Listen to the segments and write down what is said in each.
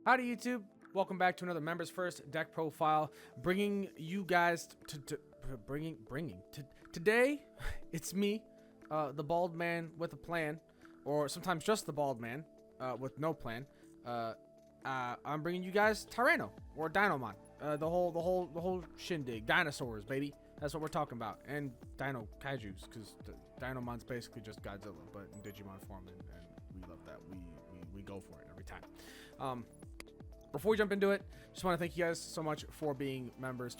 Howdy YouTube, welcome back to another Members First deck profile, bringing you guys today. It's me, the bald man with a plan, or sometimes just the bald man with no plan. I'm bringing you guys Tyranno or Dinomon, the whole shindig, dinosaurs, baby. That's what we're talking about, and Dino Kaijus, because Dinomon's basically just Godzilla, but in Digimon form, and we love that. We go for it every time. Before we jump into it, just want to thank you guys so much for being members.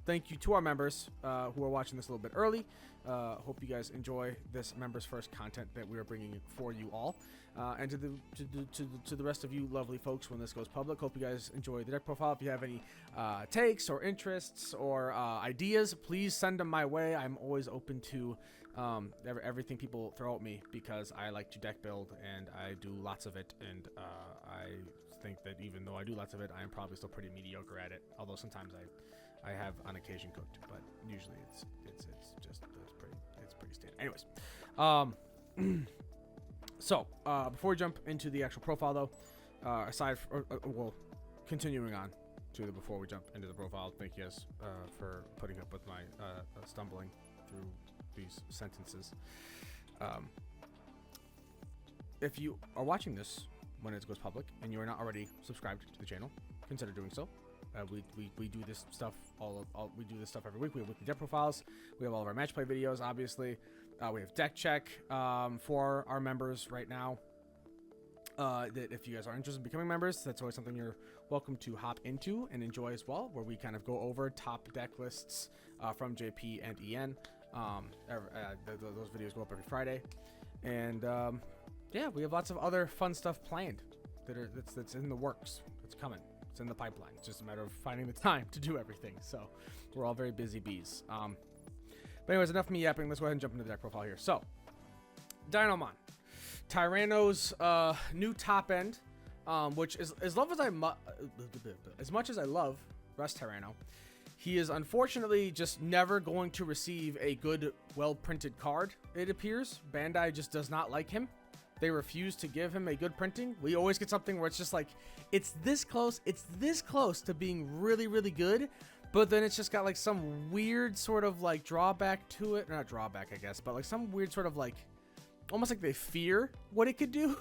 Thank you to our members who are watching this a little bit early. Hope you guys enjoy this Members First content that we are bringing for you all. And to the rest of you lovely folks when this goes public, hope you guys enjoy the deck profile. If you have any takes or interests or ideas, please send them my way. I'm always open to everything people throw at me because I like to deck build and I do lots of it, and I think that even though I do lots of it, I am probably still pretty mediocre at it, although sometimes I have on occasion cooked, but usually it's pretty standard. Anyways, so before we jump into the actual profile though, continuing on to the before we jump into the profile, thank you guys for putting up with my stumbling through these sentences. If you are watching this when it goes public and you are not already subscribed to the channel, consider doing so. We do this stuff we do this stuff every week. We have weekly deck profiles. We have all of our match play videos, obviously. We have deck check for our members right now. That if you guys are interested in becoming members, that's always something you're welcome to hop into and enjoy as well, where we kind of go over top deck lists from JP and EN. Those videos go up every Friday, and yeah, we have lots of other fun stuff planned that's in the works. It's coming. It's in the pipeline. It's just a matter of finding the time to do everything. So we're all very busy bees. But anyways, enough of me yapping. Let's go ahead and jump into the deck profile here. So Dinomon, Tyranno's new top end, which is as much as I love Rust Tyranno, he is unfortunately just never going to receive a good, well-printed card, it appears. Bandai just does not like him. They refuse to give him a good printing. We always get something where it's just like, it's this close to being really, really good, but then it's just got like some weird sort of like drawback to it. Not drawback, I guess, but like some weird sort of like, almost like they fear what it could do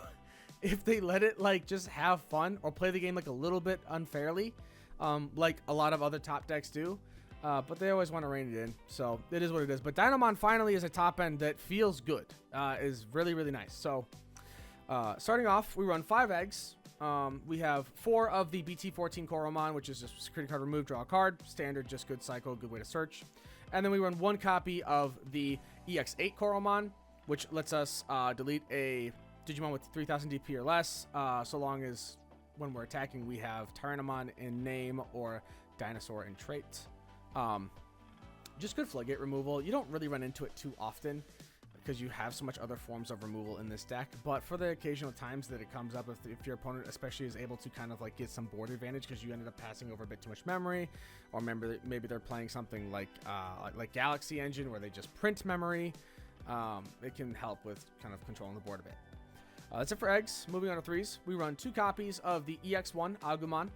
if they let it like just have fun or play the game like a little bit unfairly, like a lot of other top decks do. But they always want to rein it in, so it is what it is. But Dinomon finally is a top end that feels good, is really, really nice. So starting off, we run 5 eggs. We have 4 of the BT14 Koromon, which is just security card remove, draw a card. Standard, just good cycle, good way to search. And then we run 1 copy of the EX-08 Koromon, which lets us delete a Digimon with 3000 DP or less, so long as when we're attacking we have Tyrannomon in name or Dinosaur in trait. Just good floodgate removal. You don't really run into it too often because you have so much other forms of removal in this deck, but for the occasional times that it comes up, if your opponent especially is able to kind of like get some board advantage because you ended up passing over a bit too much memory, or maybe they're playing something like Galaxy Engine where they just print memory, it can help with kind of controlling the board a bit. That's it for eggs. Moving on to 3s, we run 2 copies of the EX-01 Agumon.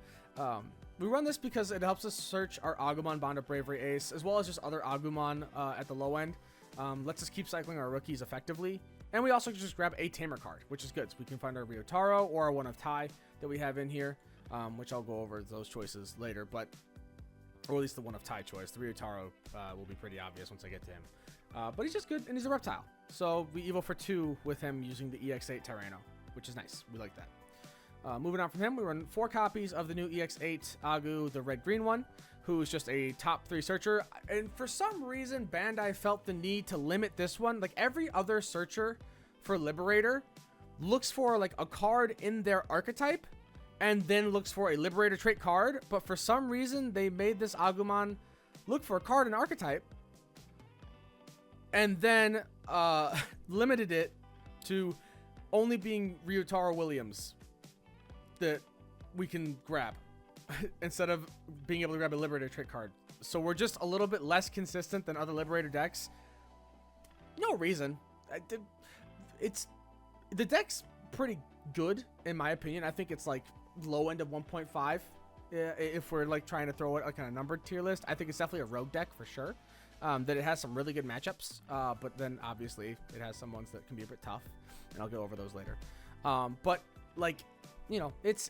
We run this because it helps us search our Agumon Bond of Bravery Ace, as well as just other Agumon at the low end. Lets us keep cycling our rookies effectively. And we also just grab a Tamer card, which is good. So we can find our Ryotaro or our One of Tai that we have in here, which I'll go over those choices later, or at least the One of Tai choice. The Ryotaro will be pretty obvious once I get to him. But he's just good, and he's a reptile. So we evo for 2 with him using the EX-08 Tyranno, which is nice. We like that. Moving on from him, we run 4 copies of the new EX-08 Agu, the red-green one, who's just a top 3 searcher. And for some reason, Bandai felt the need to limit this one. Like every other searcher for Liberator looks for like a card in their archetype and then looks for a Liberator trait card. But for some reason, they made this Agumon look for a card in archetype and then limited it to only being Ryotaro Williams that we can grab instead of being able to grab a Liberator trait card. So we're just a little bit less consistent than other Liberator decks. No reason. The deck's pretty good in my opinion. I think it's like low end of 1.5. If we're like trying to throw it like on a numbered tier list, I think it's definitely a rogue deck for sure. That it has some really good matchups, but then obviously it has some ones that can be a bit tough, and I'll go over those later. But like, you know, it's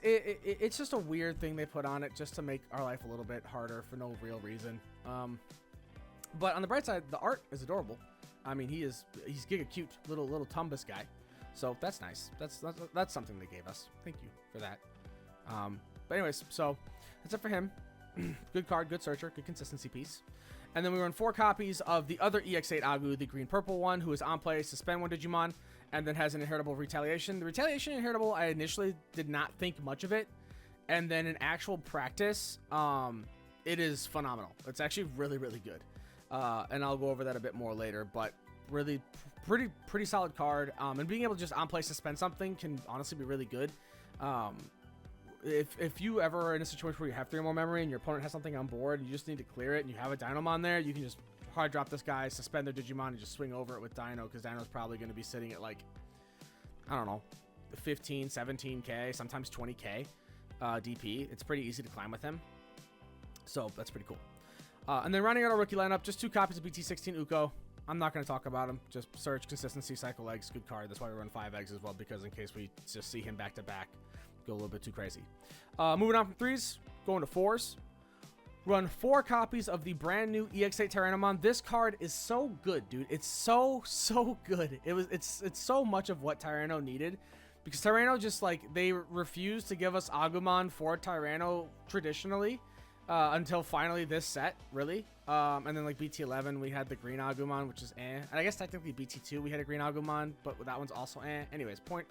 just a weird thing they put on it just to make our life a little bit harder for no real reason. But on the bright side, the art is adorable. I mean, he's giga cute little Tumbus guy, so that's nice. That's something they gave us. Thank you for that. But anyways, so that's it for him. Good card, good searcher, good consistency piece. And then we run 4 copies of the other EX-08 Agu, the green-purple one, who is on play, suspend 1 Digimon, and then has an inheritable retaliation. The retaliation inheritable, I initially did not think much of it. And then in actual practice, it is phenomenal. It's actually really, really good. And I'll go over that a bit more later, but really pretty solid card. And being able to just on play suspend something can honestly be really good. If you ever are in a situation where you have 3 or more memory and your opponent has something on board and you just need to clear it and you have a Dinomon there, you can just hard drop this guy, suspend their Digimon, and just swing over it with Dino, because Dino's probably going to be sitting at like, I don't know, 15, 17k, sometimes 20k DP. It's pretty easy to climb with him. So that's pretty cool. And then rounding out our rookie lineup, just 2 copies of BT16 Uko. I'm not going to talk about him. Just search, consistency, cycle eggs, good card. That's why we run 5 eggs as well, because in case we just see him back to back, go a little bit too crazy. Moving on from 3s, going to 4s. Run 4 copies of the brand new EX-08 Tyrannomon. This card is so good, dude. It's so good. It's so much of what Tyranno needed, because Tyranno just like, they refused to give us Agumon for Tyranno traditionally until finally this set, really. And then like BT11, we had the green Agumon, which is eh. And I guess technically BT2 we had a green Agumon, but that one's also eh. Anyways, point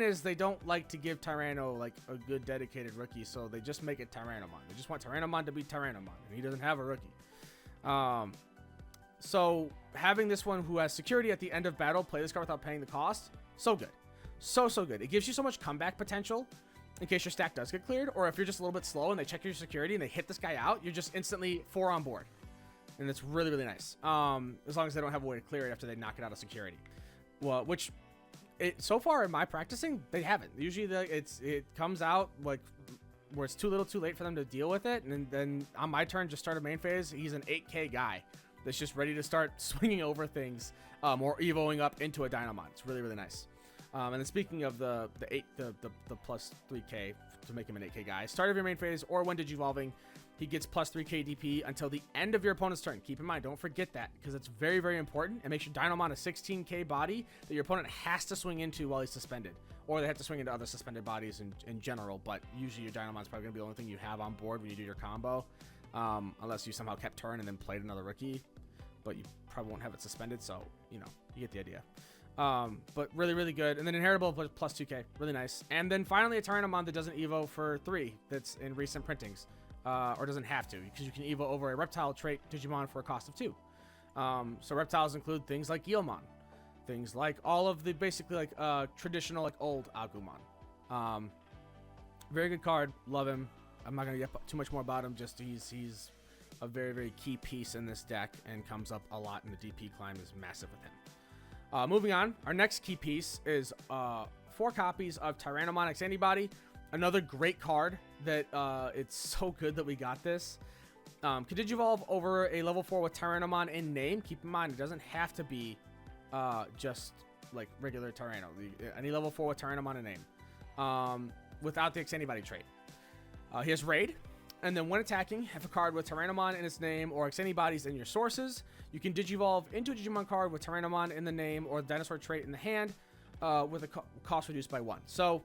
is, they don't like to give Tyranno like a good dedicated rookie, so they just make it Tyrannomon. They just want Tyrannomon to be Tyrannomon, and he doesn't have a rookie. So having this one who has security at the end of battle, play this card without paying the cost, so good. So good. It gives you so much comeback potential in case your stack does get cleared, or if you're just a little bit slow and they check your security and they hit this guy out, you're just instantly 4 on board. And it's really, really nice. As long as they don't have a way to clear it after they knock it out of security. Well, which... so far in my practicing, they haven't. Usually it comes out like where it's too little too late for them to deal with it, and then on my turn, just start a main phase, he's an 8k guy that's just ready to start swinging over things, or evoing up into a Dinomon. It's really, really nice. And then speaking of the plus 3k to make him an 8k guy, start of your main phase or when Digivolving, he gets plus 3k DP until the end of your opponent's turn. Keep in mind, don't forget that, because it's very, very important. It makes your Dinomon a 16k body that your opponent has to swing into while he's suspended. Or they have to swing into other suspended bodies in general, but usually your Dinomon's probably going to be the only thing you have on board when you do your combo. Unless you somehow kept turn and then played another rookie. But you probably won't have it suspended, so, you know, you get the idea. But really, really good. And then inheritable plus 2k. Really nice. And then finally a Tyrannomon that doesn't evo for 3 that's in recent printings. Or doesn't have to, because you can evo over a reptile trait Digimon for a cost of 2. So reptiles include things like Guilmon, things like all of the basically like traditional like old Agumon. Very good card, love him. I'm not gonna get too much more about him. Just he's a very, very key piece in this deck and comes up a lot, and the DP climb is massive with him. Moving on, our next key piece is 4 copies of Tyrannomon X Antibody. Another great card that it's so good that we got this. Can Digivolve over a level 4 with Tyrannomon in name. Keep in mind, it doesn't have to be just like regular Tyranno. Any level 4 with Tyrannomon in name. Without the X Antibody trait. He has Raid. And then when attacking, have a card with Tyrannomon in its name or X Antibodies in your sources. You can Digivolve into a Digimon card with Tyrannomon in the name or the Dinosaur trait in the hand with a cost reduced by 1. So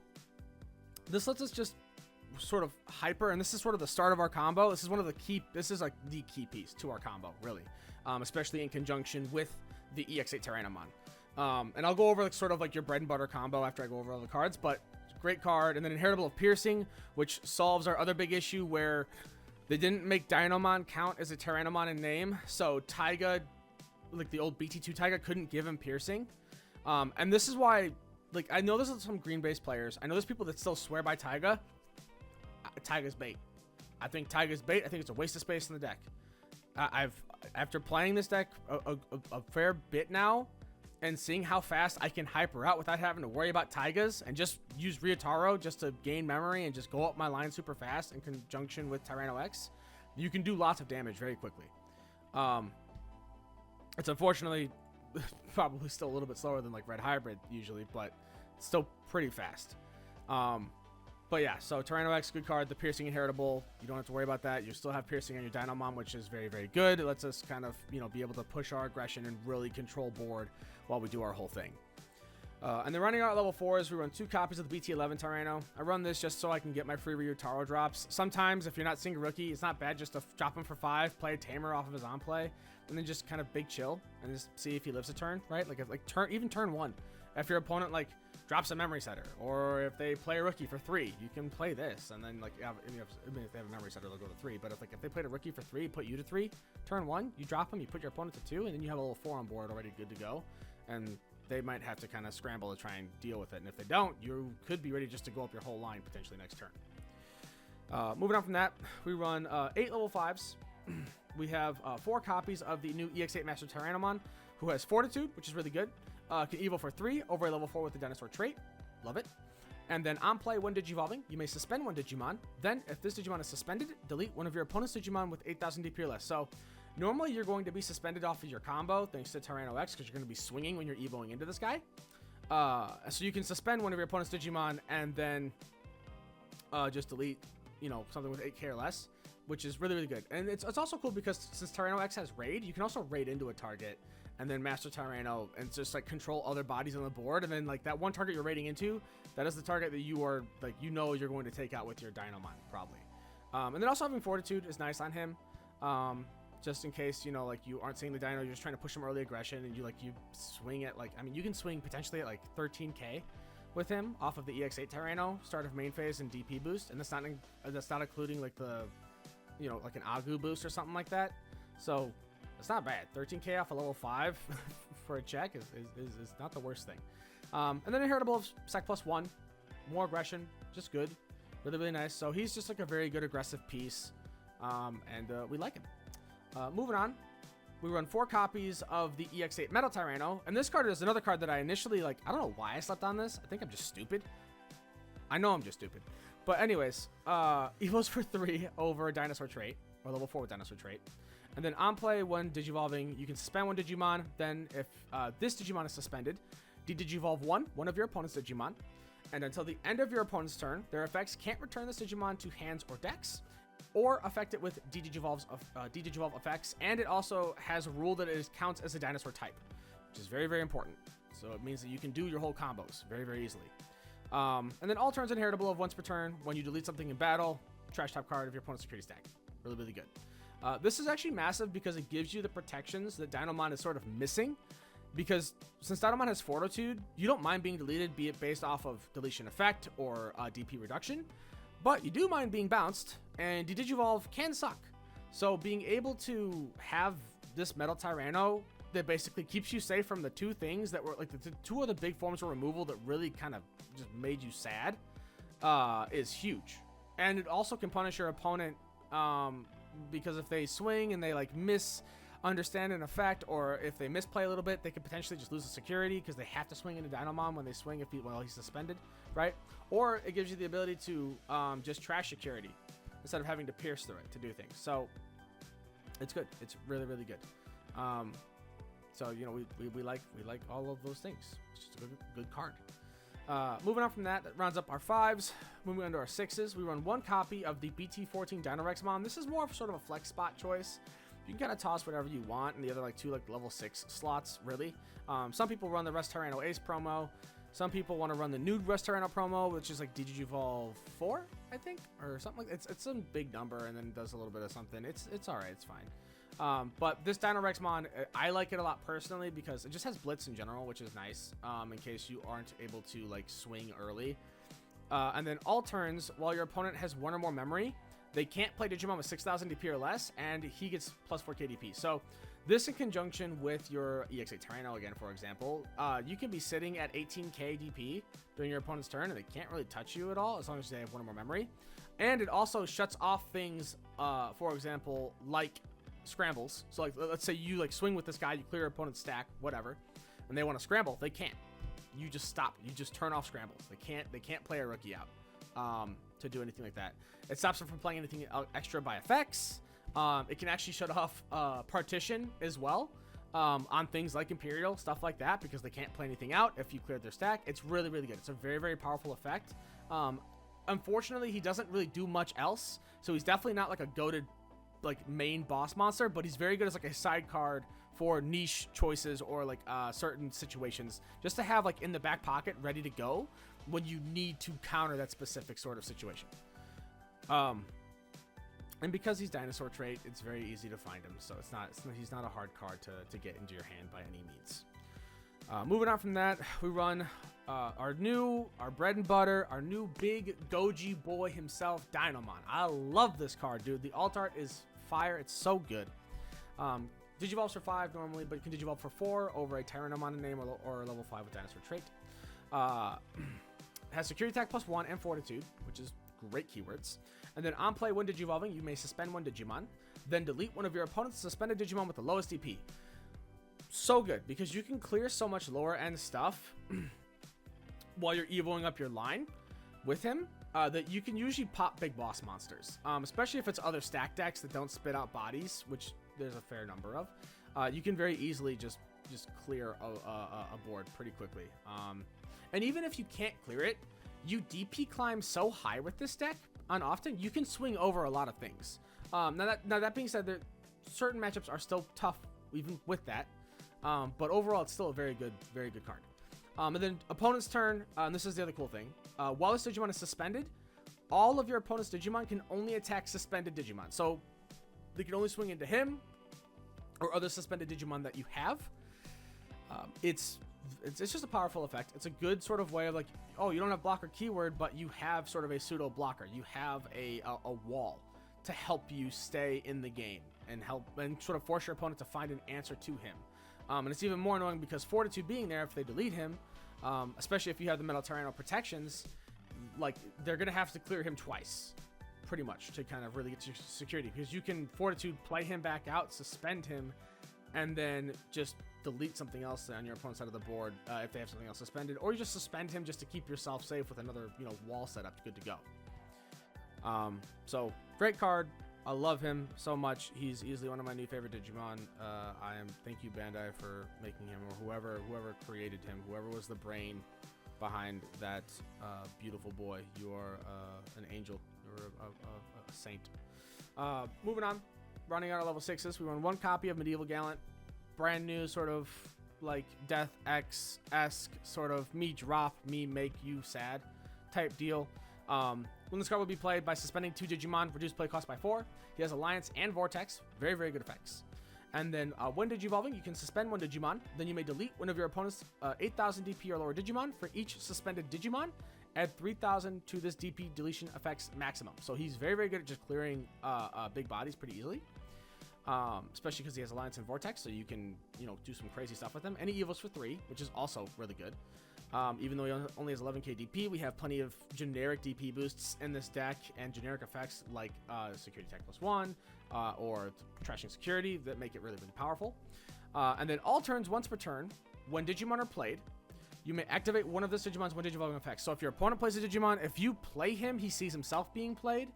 this lets us just sort of hyper, and this is sort of the start of our combo. This is one of the key, this is like the key piece to our combo, really. Especially in conjunction with the EX-08 Tyrannomon. And I'll go over like sort of like your bread and butter combo after I go over all the cards, but great card. And then Inheritable of Piercing, which solves our other big issue where they didn't make Dinomon count as a Tyrannomon in name. So Taiga, like the old BT2 Taiga, couldn't give him Piercing. And this is why, like, I know there's some green-based players. I know there's people that still swear by Taiga. Taiga's bait. I think Taiga's bait. I think it's a waste of space in the deck. After playing this deck a fair bit now, and seeing how fast I can hyper out without having to worry about Taigas and just use Ryotaro just to gain memory and just go up my line super fast in conjunction with Tyranno X, you can do lots of damage very quickly. It's unfortunately probably still a little bit slower than like Red Hybrid usually, but it's still pretty fast. But yeah, so Tyranno X, good card. The piercing inheritable, you don't have to worry about that. You still have piercing on your Dinomon, which is very, very good. It lets us kind of, you know, be able to push our aggression and really control board while we do our whole thing. And then running out at level 4s, we run 2 copies of the BT11 Tyranno. I run this just so I can get my free Ryotaro drops. Sometimes, if you're not seeing a rookie, it's not bad just to drop him for 5, play a Tamer off of his on play, and then just kind of big chill and just see if he lives a turn, right? Like, even turn 1. If your opponent, like, drops a memory setter, or if they play a rookie for 3, you can play this, and then, like, if they have a memory setter, they'll go to 3. But if they played a rookie for 3, put you to 3, turn 1, you drop him, you put your opponent to 2, and then you have a little 4 on board already good to go. And they might have to kind of scramble to try and deal with it. And if they don't, you could be ready just to go up your whole line potentially next turn. Moving on from that, we run 8 level 5s. We have 4 copies of the new EX-08 Master Tyrannomon, who has Fortitude, which is really good. Can evolve for 3 over a level 4 with the Dinosaur trait. Love it. And then on play, when Digivolving, you may suspend one Digimon. Then, if this Digimon is suspended, delete one of your opponent's Digimon with 8,000 DP or less. So, normally you're going to be suspended off of your combo thanks to Tyranno X, because you're going to be swinging when you're evoing into this guy. So you can suspend one of your opponent's Digimon and then just delete, you know, something with 8k or less, which is really, really good. And it's also cool because since Tyranno X has raid, you can also raid into a target and then Master Tyranno and just like control other bodies on the board. And then like that one target you're raiding into, that is the target that you are like, you know, you're going to take out with your Dinomon probably. And then also having Fortitude is nice on him. Just in case, you know, like you aren't seeing the Dino, you're just trying to push him early aggression and you swing at like, I mean, you can swing potentially at like 13k with him off of the EX-08 Tyranno, start of main phase and DP boost. And that's not including like the, you know, like an Agu boost or something like that. So it's not bad. 13k off a level 5 for a check is not the worst thing. And then inheritable of Sec +1, more aggression, just good, really, really nice. So he's just like a very good aggressive piece, and we like him. Moving on, we run 4 copies of the EX-08 Metal Tyranno, and this card is another card that I initially, like, I don't know why I slept on this. I think I'm just stupid. I know I'm just stupid. But anyways, evos for 3 over Dinosaur trait, or level 4 with Dinosaur trait. And then on play, when Digivolving, you can suspend one Digimon. Then if this Digimon is suspended, de-Digivolve one of your opponent's Digimon. And until the end of your opponent's turn, their effects can't return this Digimon to hands or decks, or affect it with de-Digivolve effects. And it also has a rule that it counts as a dinosaur type, which is very, very important. So it means that you can do your whole combos very, very easily. And then all turns inheritable of once per turn. When you delete something in battle, trash top card of your opponent's security stack. Really, really good. This is actually massive because it gives you the protections that Dinomon is sort of missing. Because since Dinomon has Fortitude, you don't mind being deleted, be it based off of deletion effect or DP reduction. But you do mind being bounced, and de-Digivolve can suck. So being able to have this Metal Tyranno that basically keeps you safe from the 2 things that were like the 2 of the big forms of removal that really kind of just made you sad is huge. And it also can punish your opponent because if they swing and they like misunderstand an effect, or if they misplay a little bit, they could potentially just lose the security because they have to swing into Dinomon when they swing while he's suspended, right? Or it gives you the ability to just trash security instead of having to pierce through it to do things. So it's good. It's really, really good. So you know, we like all of those things. It's just a good card. Moving on from that rounds up our 5s. Moving on to our 6s, we run 1 copy of the BT14 Dinorexmon. This is more of sort of a flex spot choice. You can kind of toss whatever you want, and the other like 2 like level 6 slots, really. Some people run the Rest Tyranno Ace promo. Some people want to run the Nude Rest Tyranno promo, which is like Digivolve 4, I think, or something like it's some big number and then does a little bit of something. It's all right, it's fine. But this Dinorexmon, I like it a lot personally because it just has Blitz in general, which is nice in case you aren't able to like swing early. And then all turns, while your opponent has 1 or more memory, they can't play Digimon with 6,000 DP or less, and he gets plus 4k DP. So this in conjunction with your EX-08 Tyranno, again, for example, you can be sitting at 18k DP during your opponent's turn, and they can't really touch you at all as long as they have 1 or more memory. And it also shuts off things, for example, like scrambles. So like, let's say you like swing with this guy, you clear your opponent's stack, whatever. and they want to scramble, they can't. You just stop. You just turn off scrambles. They can't play a rookie out to do anything like that. It stops them from playing anything extra by effects. It can actually shut off partition as well on things like Imperial, stuff like that, because they can't play anything out if you cleared their stack. It's really, really good. It's a very, very powerful effect. Unfortunately, he doesn't really do much else, so he's definitely not like a goated like main boss monster, but he's very good as like a side card for niche choices or like certain situations, just to have like in the back pocket ready to go when you need to counter that specific sort of situation. And because he's dinosaur trait, it's very easy to find him, so he's not a hard card to get into your hand by any means. Moving on from that, we run our bread and butter, our new big Goji boy himself, Dinomon. I love this card, dude. The alt art is fire. It's so good. Digivolves for 5 normally, but you can Digivolve for 4 over a Tyrannomon name or level 5 with dinosaur trait. Has security attack +1 and fortitude, which is great keywords. And then on play, when Digivolving, you may suspend one Digimon, then delete one of your opponent's suspended Digimon with the lowest DP. So good, because you can clear so much lower end stuff while you're evoing up your line with him that you can usually pop big boss monsters, especially if it's other stack decks that don't spit out bodies, which there's a fair number of. You can very easily just clear a board pretty quickly. And even if you can't clear it, you DP climb so high with this deck on often, you can swing over a lot of things. Now that being said, certain matchups are still tough even with that. But overall, it's still a very good card. And then opponent's turn, and this is the other cool thing. While this Digimon is suspended, all of your opponent's Digimon can only attack suspended Digimon. So they can only swing into him or other suspended Digimon that you have. It's just a powerful effect. It's a good sort of way of like, oh, you don't have blocker keyword, but you have sort of a pseudo blocker. You have a wall to help you stay in the game and sort of force your opponent to find an answer to him. And it's even more annoying because Fortitude being there, if they delete him, especially if you have the Metal Tyranno protections, like they're going to have to clear him twice, pretty much, to kind of really get your security. Because you can Fortitude play him back out, suspend him, and then just delete something else on your opponent's side of the board if they have something else suspended. Or you just suspend him just to keep yourself safe with another wall setup good to go. So, great card. I love him so much. He's easily one of my new favorite Digimon. Thank you Bandai for making him, or whoever created him, whoever was the brain behind that beautiful boy. You are an angel. You're a saint. Moving on, running out of level 6s, we run one copy of Medieval Gallant, brand new sort of like Death X-esque sort of me drop, me make you sad type deal. When this card will be played by suspending 2 Digimon, reduce play cost by 4. He has Alliance and Vortex. Very, very good effects. And then when Digivolving, you can suspend 1 Digimon. Then you may delete one of your opponent's 8,000 DP or lower Digimon. For each suspended Digimon, add 3,000 to this DP deletion effects maximum. So he's very, very good at just clearing big bodies pretty easily. Especially because he has Alliance and Vortex, so you can do some crazy stuff with him. And he evos for 3, which is also really good. Even though he only has 11k DP, we have plenty of generic DP boosts in this deck and generic effects like security attack +1 or trashing security that make it really, really powerful. And then all turns once per turn, when Digimon are played, you may activate one of this Digimon's one Digivolving effects. So if your opponent plays a Digimon, if you play him, he sees himself being played.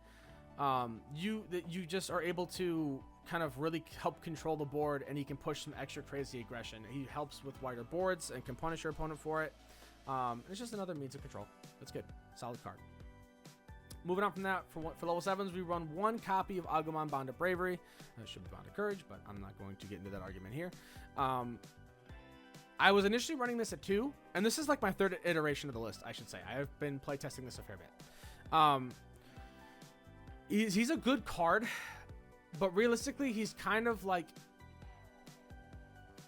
You just are able to kind of really help control the board, and he can push some extra crazy aggression. He helps with wider boards and can punish your opponent for it. It's just another means of control. That's good. Solid card. Moving on from that, for level 7s, we run one copy of Agumon Bond of Bravery. It should be Bond of Courage, but I'm not going to get into that argument here. I was initially running this at 2, and this is like my 3rd iteration of the list, I should say. I have been playtesting this a fair bit. He's a good card, but realistically, he's kind of like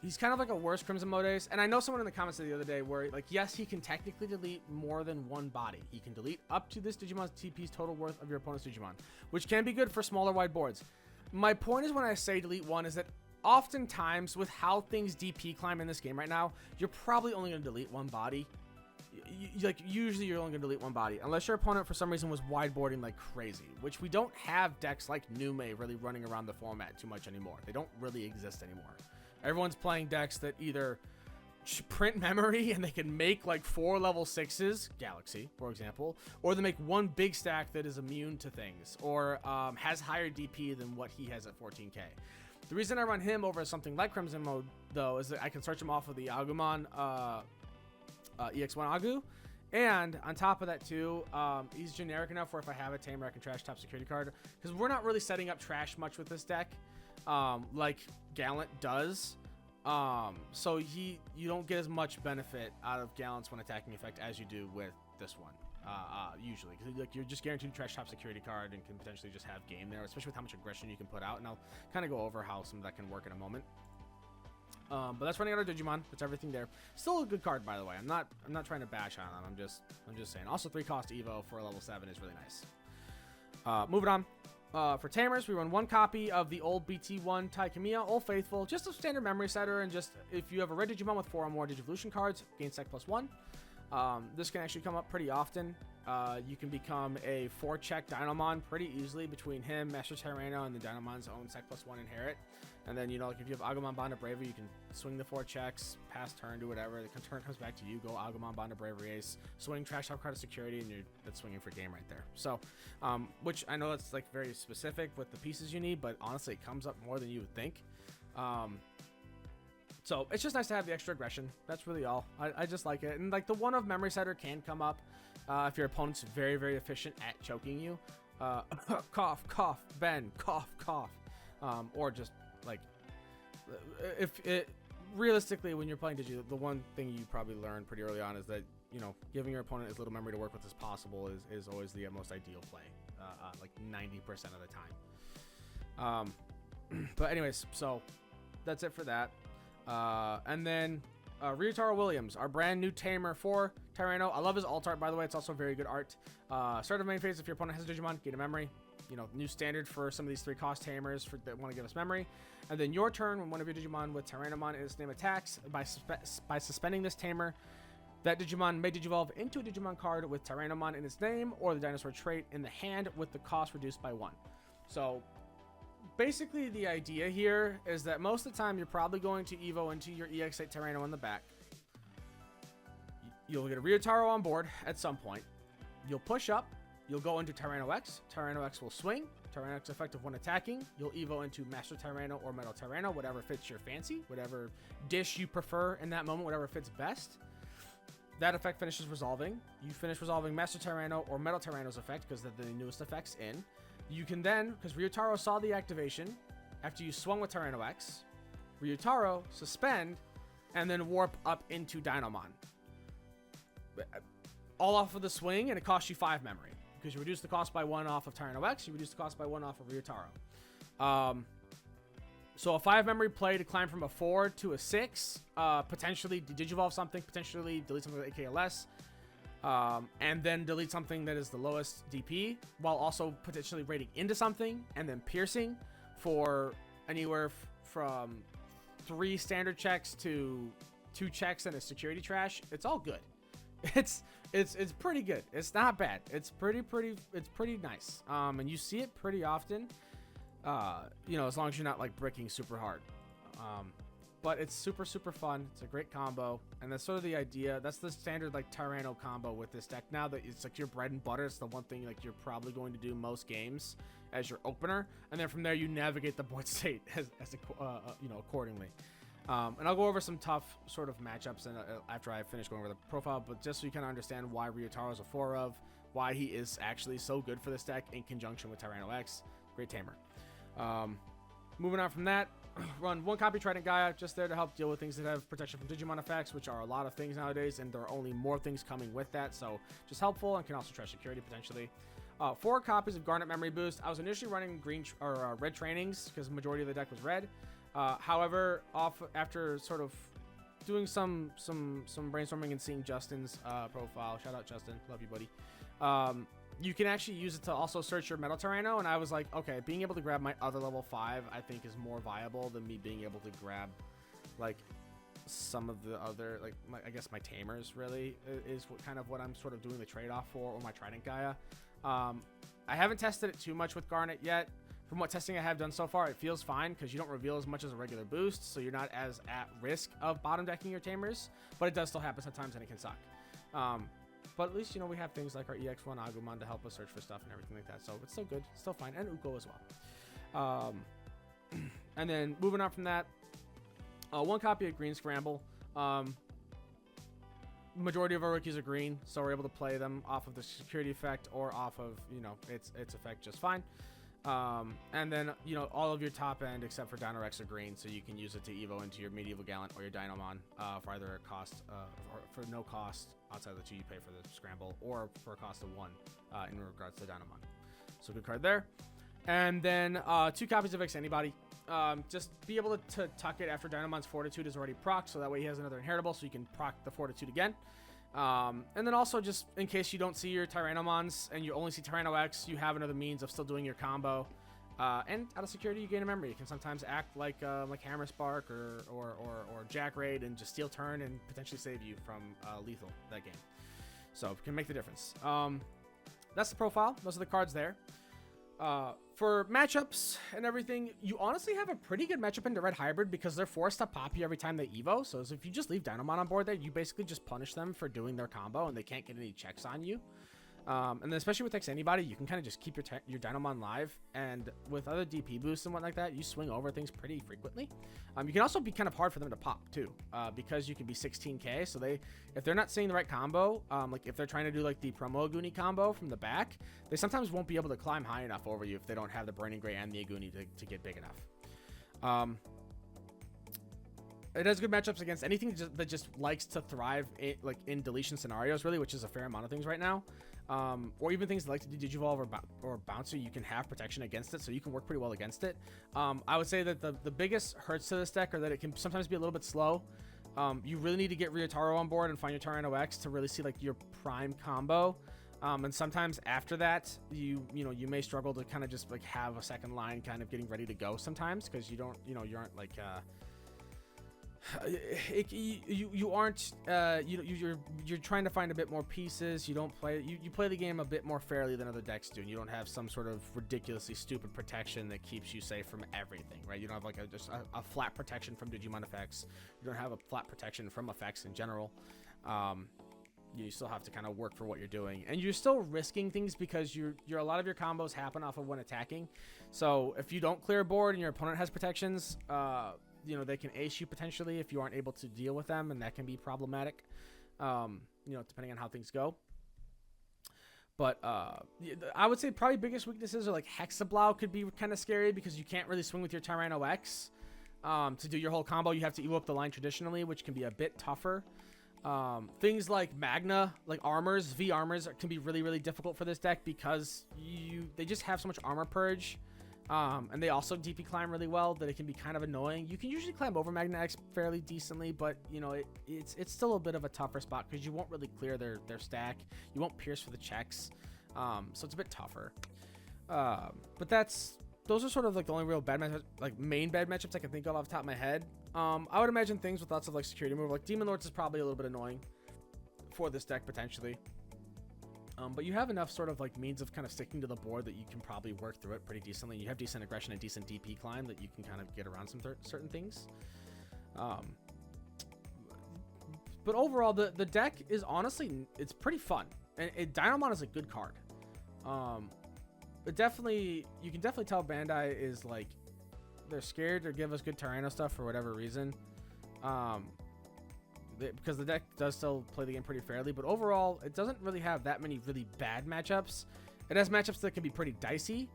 a worse Crimson Modes. And I know someone in the comments the other day where, like, yes, he can technically delete more than one body. He can delete up to this Digimon's TP's total worth of your opponent's Digimon, which can be good for smaller wide boards. My point is, when I say delete one, is that oftentimes with how things DP climb in this game right now, you're probably only going to delete one body. Usually you're only going to delete one body, unless your opponent for some reason was wideboarding like crazy, which we don't have decks like Nume really running around the format too much anymore. They don't really exist anymore. Everyone's playing decks that either print memory and they can make like 4 level 6s, Galaxy, for example, or they make one big stack that is immune to things, or has higher DP than what he has at 14k. The reason I run him over something like Crimson Mode, though, is that I can search him off of the Agumon EX-1 Agu, and on top of that too, he's generic enough where if I have a Tamer, I can trash top security card, because we're not really setting up trash much with this deck, like Gallant does. So you don't get as much benefit out of Gallant's one attacking effect as you do with this one, usually, because like you're just guaranteed to trash top security card and can potentially just have game there, especially with how much aggression you can put out. And I'll kind of go over how some of that can work in a moment. But that's running out of Digimon. That's everything there. Still a good card, by the way. I'm not trying to bash on them. I'm just saying. Also, 3 cost Evo for a level 7 is really nice. Moving on. For Tamers, we run 1 copy of the old BT1 Taikamiya, Old Faithful, just a standard memory setter, and just if you have a red Digimon with 4 or more Digivolution cards, gain Sec +1. This can actually come up pretty often. You can become a 4-check Dinomon pretty easily between him, Master Tyranno, and the Dinomon's own Sec +1 inherit. And then, you know, like if you have Agumon Bond of Bravery, you can swing the 4 checks, pass turn, do whatever. The turn comes back to you, go Agumon Bond of Bravery Ace, swing trash top card of security, and that's swinging for game right there. So, which I know that's like very specific with the pieces you need, but honestly, it comes up more than you would think. So it's just nice to have the extra aggression. That's really all. I just like it. And like the one of Memory Setter can come up if your opponent's very, very efficient at choking you. Cough, cough, bend, cough, cough. Or just like, if it realistically, when you're playing Digi, the one thing you probably learn pretty early on is that, you know, giving your opponent as little memory to work with as possible is always the most ideal play, like 90% of the time. But anyways, so that's it for that. And then Ryutaro Williams, our brand new Tamer for Tyranno. I love his alt art, by the way. It's also very good art. Start of main phase, if your opponent has a Digimon, gain a memory. You know, new standard for some of these 3 cost Tamers that want to give us memory. And then your turn, when one of your Digimon with Tyrannomon in its name attacks, by suspending this Tamer, that Digimon may Digivolve into a Digimon card with Tyrannomon in its name, or the dinosaur trait in the hand with the cost reduced by 1. So basically the idea here is that most of the time you're probably going to Evo into your EX-08 Tyranno in the back. You'll get a Ryutaro on board at some point. You'll push up. You'll go into Tyranno X. Tyranno X will swing. Tyranno X effective when attacking. You'll Evo into Master Tyranno or Metal Tyranno, whatever fits your fancy, whatever dish you prefer in that moment, whatever fits best. That effect finishes resolving. You finish resolving Master Tyranno or Metal Tyranno's effect because they're the newest effects in. You can then, because Ryutaro saw the activation, after you swung with Tyranno X, Ryutaro, suspend, and then warp up into Dinomon. All off of the swing, and it costs you 5 memory. Because you reduce the cost by 1 off of Tyranno X, you reduce the cost by 1 off of Ryutaro. So a 5 memory play to climb from a 4 to a 6, potentially Digivolve something, potentially delete something with AKLS, and then delete something that is the lowest DP, while also potentially raiding into something, and then piercing for anywhere from 3 standard checks to 2 checks and a security trash. It's all good. It's pretty good. It's not bad. It's pretty nice. And you see it pretty often. You know, as long as you're not like bricking super hard. But it's super fun. It's a great combo, and that's sort of the idea. That's the standard like Tyranno combo with this deck. Now that it's like your bread and butter, it's the one thing like you're probably going to do most games as your opener, and then from there you navigate the board state as you know, accordingly. And I'll go over some tough sort of matchups and after I finish going over the profile, but just so you kind of understand why Ryutaro's a 4 of, why he is actually so good for this deck in conjunction with Tyranno X. Great Tamer. Moving on from that, run 1 copy Trident Gaia, just there to help deal with things that have protection from Digimon effects, which are a lot of things nowadays, and there are only more things coming with that, so just helpful, and can also trash security potentially. 4 copies of Garnet Memory Boost. I was initially running red trainings because the majority of the deck was red. However, after sort of doing some brainstorming and seeing Justin's profile, shout out Justin, love you, buddy. You can actually use it to also search your Metal Tyranno, and I was like, okay, being able to grab my other level 5, I think is more viable than me being able to grab like some of the other, like I guess my Tamers really is what I'm sort of doing the trade-off for, or my Trident Gaia. I haven't tested it too much with Garnet yet. From what testing I have done so far, it feels fine because you don't reveal as much as a regular boost, so you're not as at risk of bottom decking your Tamers, but it does still happen sometimes and it can suck. But at least, you know, we have things like our EX-01 Agumon to help us search for stuff and everything like that, so it's still good, still fine, and Uko as well. And then moving on from that, one copy of Green Scramble. Majority of our rookies are green, so we're able to play them off of the security effect or off of, you know, its effect just fine. And then, you know, all of your top end except for Dino Rex are green, so you can use it to evo into your Medieval Gallant or your Dinomon for either a cost or for no cost outside of the 2 you pay for the Scramble, or for a cost of 1 in regards to Dinomon. So good card there. And then 2 copies of X Anybody. Just be able to tuck it after Dinomon's Fortitude is already proc, so that way he has another inheritable, so you can proc the Fortitude again. And then also, just in case you don't see your Tyrannomons and you only see Tyranno X, you have another means of still doing your combo. And out of security, you gain a memory. You can sometimes act like Hammer Spark or Jack Raid and just steal turn and potentially save you from lethal that game. So it can make the difference. That's the profile. Those are the cards there. For matchups and everything, you honestly have a pretty good matchup into Red Hybrid because they're forced to pop you every time they evo. So if you just leave Dinomon on board there, you basically just punish them for doing their combo and they can't get any checks on you. And then especially with X Anybody, you can kind of just keep your Dinomon live, and with other DP boosts and what like that, you swing over things pretty frequently. You can also be kind of hard for them to pop too, because you can be 16k. So if they're not seeing the right combo, like if they're trying to do like the promo Aguni combo from the back, they sometimes won't be able to climb high enough over you if they don't have the Burning Gray and the Aguni to get big enough. It has good matchups against anything that just likes to thrive in deletion scenarios, really, which is a fair amount of things right now. Or even things that like to do Digivolve or Bouncer, you can have protection against it, so you can work pretty well against it. I would say that the biggest hurts to this deck are that it can sometimes be a little bit slow. You really need to get Ryotaro on board and find your Tyranno X to really see like your prime combo. And sometimes after that, you may struggle to kind of just like have a second line kind of getting ready to go sometimes, because you aren't like you're trying to find a bit more pieces. You play the game a bit more fairly than other decks do, and you don't have some sort of ridiculously stupid protection that keeps you safe from everything, right? You don't have like just a flat protection from Digimon effects. You don't have a flat protection from effects in general. You still have to kind of work for what you're doing, and you're still risking things because a lot of your combos happen off of when attacking. So if you don't clear a board and your opponent has protections, they can ace you potentially if you aren't able to deal with them, and that can be problematic, depending on how things go. But I would say probably biggest weaknesses are like Hexablow could be kind of scary because you can't really swing with your Tyranno X. To do your whole combo, you have to evo up the line traditionally, which can be a bit tougher. Things like Magna, like armors, V armors can be really, really difficult for this deck because they just have so much armor purge. And they also DP climb really well that it can be kind of annoying. You can usually climb over Magna X fairly decently, but it's still a bit of a tougher spot because you won't really clear their stack. You won't pierce for the checks, so it's a bit tougher. But those are sort of like the only real bad matchups, like main bad matchups I can think of off the top of my head. I would imagine things with lots of like security move, like Demon Lords is probably a little bit annoying for this deck potentially. But you have enough sort of like means of kind of sticking to the board that you can probably work through it pretty decently. You have decent aggression and decent DP climb that you can kind of get around some certain things. But overall, the deck is honestly, it's pretty fun. And Dinomon is a good card. But definitely, you can definitely tell Bandai is like, they're scared to give us good Tyranno stuff for whatever reason. Because the deck does still play the game pretty fairly, but overall it doesn't really have that many really bad matchups. It has matchups that can be pretty dicey,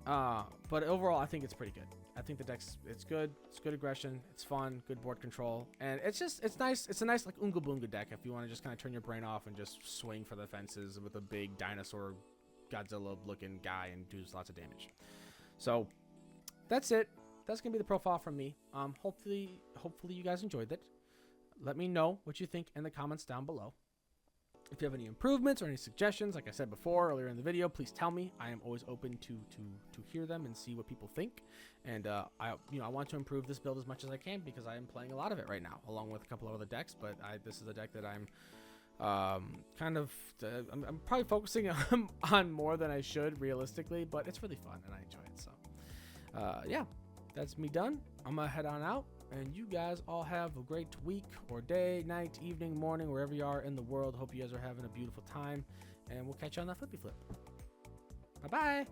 but overall I think it's pretty good. I think the deck's it's good aggression, it's fun, good board control, and it's nice. It's a nice like Unga Boonga deck if you want to just kind of turn your brain off and just swing for the fences with a big dinosaur Godzilla looking guy and do lots of damage. So that's it. That's gonna be the profile from me. Hopefully you guys enjoyed it. Let me know what you think in the comments down below. If you have any improvements or any suggestions, like I said before earlier in the video, please tell me. I am always open to hear them and see what people think. And I want to improve this build as much as I can because I am playing a lot of it right now, along with a couple of other decks. But this is a deck that I'm I'm probably focusing on more than I should realistically, but it's really fun and I enjoy it. So Yeah, that's me done. I'm gonna head on out, and you guys all have a great week or day, night, evening, morning, wherever you are in the world. Hope you guys are having a beautiful time, and we'll catch you on that flippy flip. Bye bye.